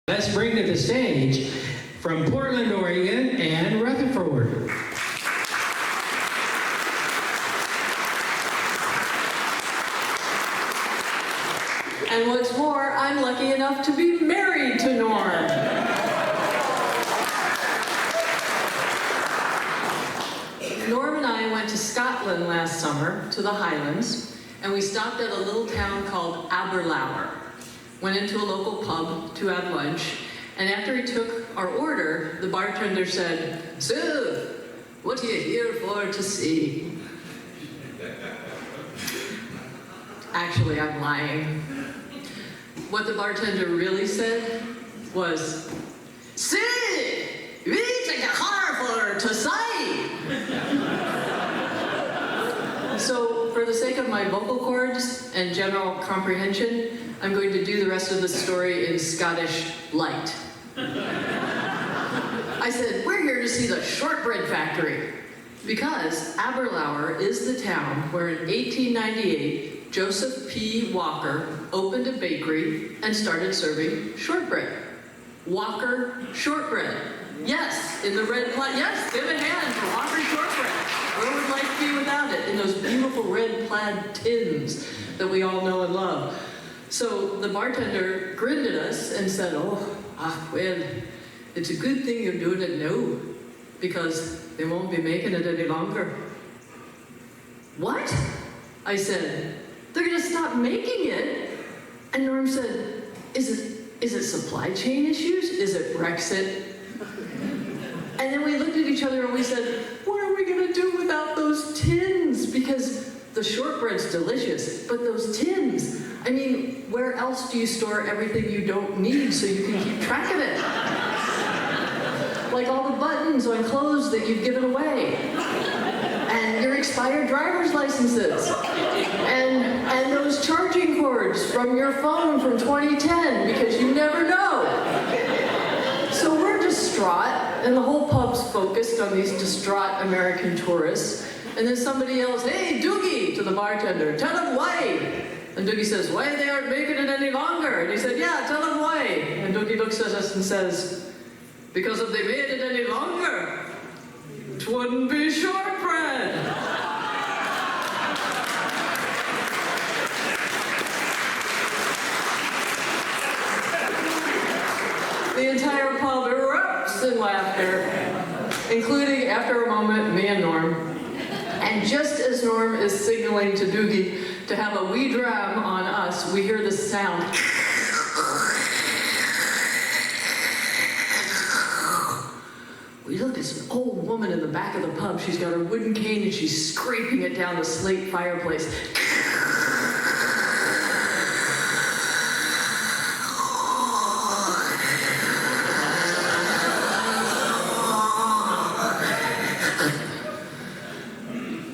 Let's bring to the stage from Portland, Oregon, Ann Rutherford. And what's more, I'm lucky enough to be married to Norm. Norm and I went to Scotland last summer, to the Highlands, and we stopped at a little town called Aberlour. Went into a local pub to have lunch, and after he took our order, the bartender said, "So, what are you here for to see?" Actually, I'm lying. What the bartender really said was, "See, we take a car for to see." So, for the sake of my vocal cords and general comprehension, I'm going to do the rest of the story in Scottish light. I said, "We're here to see the shortbread factory," because Aberlour is the town where in 1898, Joseph P. Walker opened a bakery and started serving shortbread. Walker Shortbread. Yes, in the red plaid. Yes, give a hand for Walker Shortbread. Where would life be without it? In those beautiful red plaid tins that we all know and love. So the bartender grinned at us and said, well, it's a good thing you're doing it now, because they won't be making it any longer." "What?" I said. "They're going to stop making it." And Norm said, is it supply chain issues? Is it Brexit? And then we looked at each other and we said, what are we going to do without those tins? Because the shortbread's delicious, but those tins, I mean, where else do you store everything you don't need so you can keep track of it? Like all the buttons on clothes that you've given away. And your expired driver's licenses. And those charging cords from your phone from 2010, because you never know. So we're distraught, and the whole pub's focused on these distraught American tourists. And then somebody yells, "Hey, Doogie," to the bartender, "tell him why." And Doogie says, "Why they aren't making it any longer?" And he said, "Yeah, tell him why." And Doogie looks at us and says, "Because if they made it any longer, it wouldn't be shortbread." The entire pub erupts in laughter, including, after a moment, me and Norm. And just as Norm is signaling to Doogie to have a wee dram on us, we hear the sound. We look, it's an old woman in the back of the pub. She's got her wooden cane and she's scraping it down the slate fireplace.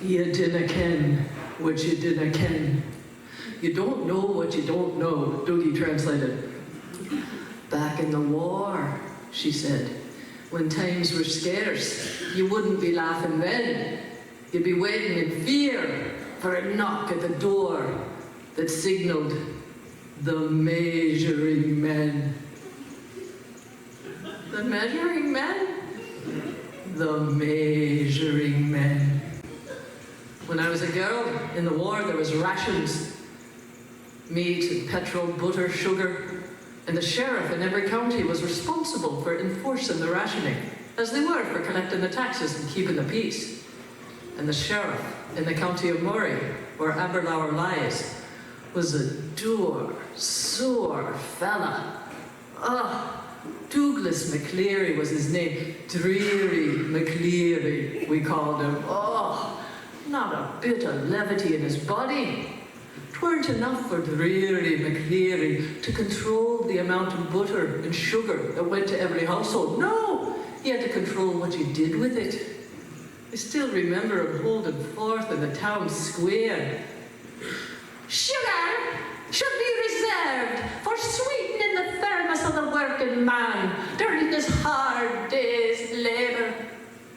You dinna ken what you dinna ken. You don't know what you don't know, Doogie translated. "Back in the war," she said, "when times were scarce, you wouldn't be laughing then. You'd be waiting in fear for a knock at the door that signaled the measuring men." The measuring men? The measuring men. When I was a girl in the war, there was rations. Meat and petrol, butter, sugar. And the sheriff in every county was responsible for enforcing the rationing, as they were for collecting the taxes and keeping the peace. And the sheriff in the county of Moray, where Aberlour lies, was a dour, sore fella. Douglas McCleary was his name. Dreary McCleary, we called him. Not a bit of levity in his body. 'Tweren't enough for Dreary McCleary to control the amount of butter and sugar that went to every household. No, he had to control what you did with it. I still remember him holding forth in the town square. "Sugar should be reserved for sweetening the thermos of the working man during his hard day's labour.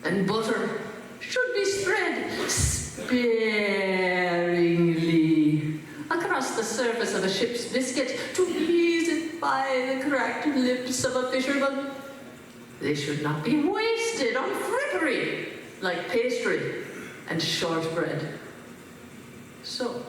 And butter should be spread sparingly across the surface of a ship's biscuit to ease it by the cracked lips of a fisherman. They should not be wasted on frippery, like pastry and shortbread. So,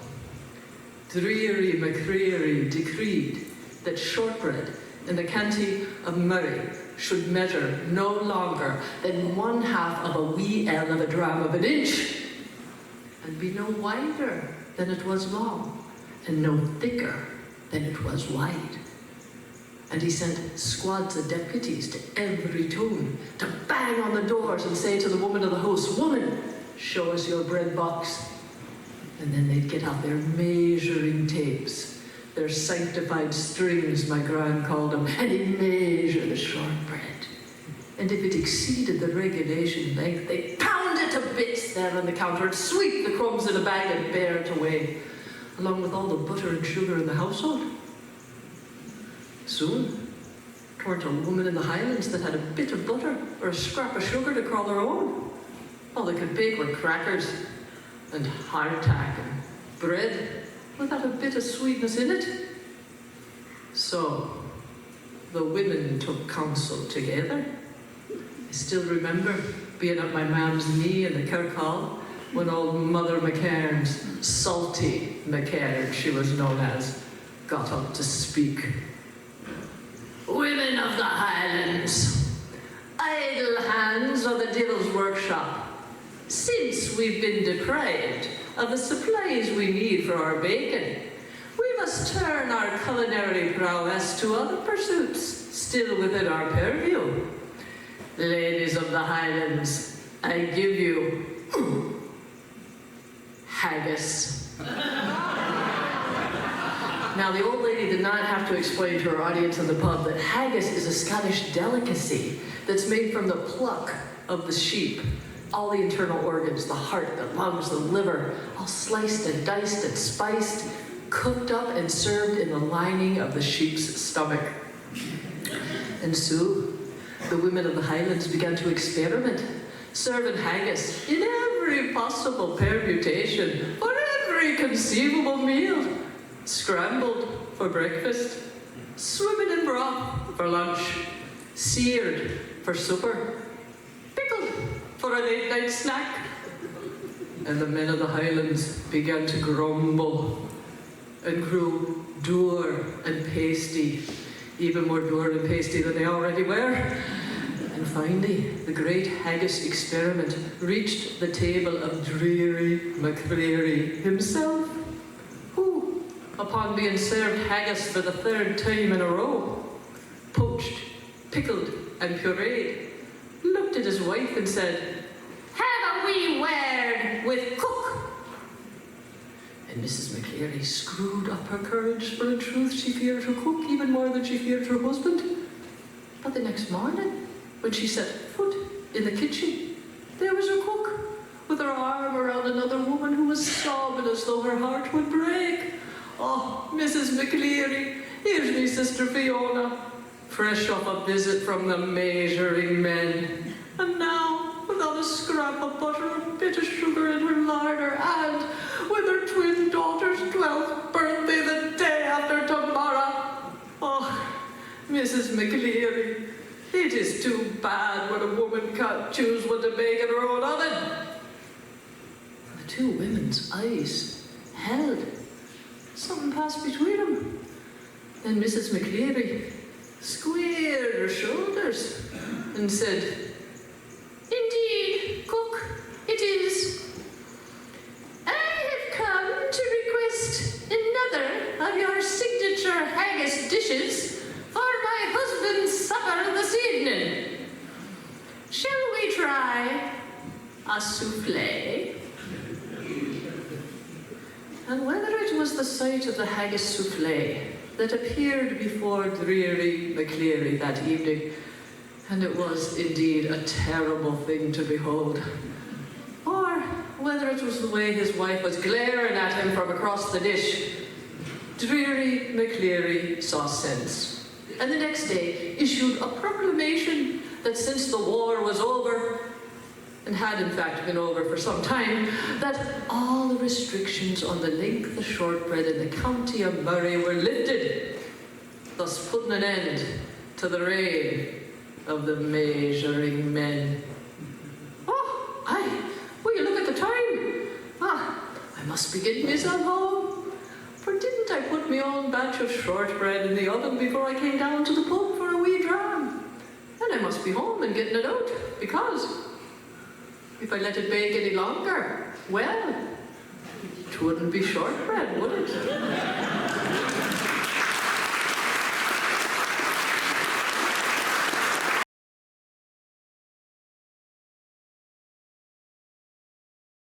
Dreary McCreary decreed that shortbread in the county of Murray should measure no longer than 1/2 of a wee ell of a dram of an inch, and be no wider than it was long, and no thicker than it was wide. And he sent squads of deputies to every town to bang on the doors and say to the woman of the house, "Woman, show us your bread box." And then they'd get out their measuring tapes, their sanctified strings, my gran called them, and he'd measure the shortbread. And if it exceeded the regulation length, they'd pound it to bits there on the counter and sweep the crumbs in a bag and bear it away, along with all the butter and sugar in the household. Soon, it weren't a woman in the Highlands that had a bit of butter or a scrap of sugar to call her own. All they could bake were crackers and hardtack and bread without a bit of sweetness in it. So, the women took counsel together. I still remember being at my mam's knee in the kirk hall when old Mother McCairn's, Salty McCairn she was known as, got up to speak. "Women of the Highlands, idle hands are the devil's workshop. Since we've been deprived of the supplies we need for our baking, we must turn our culinary prowess to other pursuits still within our purview. Ladies of the Highlands, I give you haggis." Now, the old lady did not have to explain to her audience in the pub that haggis is a Scottish delicacy that's made from the pluck of the sheep. All the internal organs, the heart, the lungs, the liver, all sliced and diced and spiced, cooked up and served in the lining of the sheep's stomach. And so, the women of the Highlands began to experiment, serving haggis in every possible permutation for every conceivable meal. Scrambled for breakfast, swimming in broth for lunch, seared for supper, pickled for a late night snack. And the men of the Highlands began to grumble and grew dour and pasty, even more dour and pasty than they already were. And finally, the great haggis experiment reached the table of Dreary McCreary himself, who, upon being served haggis for the 3rd time in a row, poached, pickled, and pureed, looked at his wife and said, "Have a wee word with cook." And Mrs. McCleary screwed up her courage, for in truth she feared her cook even more than she feared her husband. But the next morning, when she set foot in the kitchen, there was her cook, with her arm around another woman who was sobbing as though her heart would break. "Oh, Mrs. McCleary, here's me sister Fiona, fresh off a visit from the measuring men, and now without a scrap of butter or a bit of sugar in her larder, and with her twin daughter's 12th birthday the day after tomorrow. Oh, Mrs. McCleary, it is too bad when a woman can't choose what to bake in her own oven." The two women's eyes held. Something passed between them. Then Mrs. McCleary squared her shoulders and said, "Indeed, cook, it is. I have come to request another of your signature haggis dishes for my husband's supper this evening. Shall we try a souffle?" And whether it was the sight of the haggis souffle that appeared before Dreary McCleary that evening, and it was indeed a terrible thing to behold, or whether it was the way his wife was glaring at him from across the dish, Dreary McCleary saw sense, and the next day issued a proclamation that since the war was over, and had in fact been over for some time, that all the restrictions on the length of shortbread in the county of Murray were lifted. thus putting an end to the reign of the measuring men. Oh, aye, will you look at the time? I must be getting myself home. For didn't I put my own batch of shortbread in the oven before I came down to the pub for a wee dram? And I must be home and getting it out, because if I let it bake any longer, well, it wouldn't be shortbread, would it?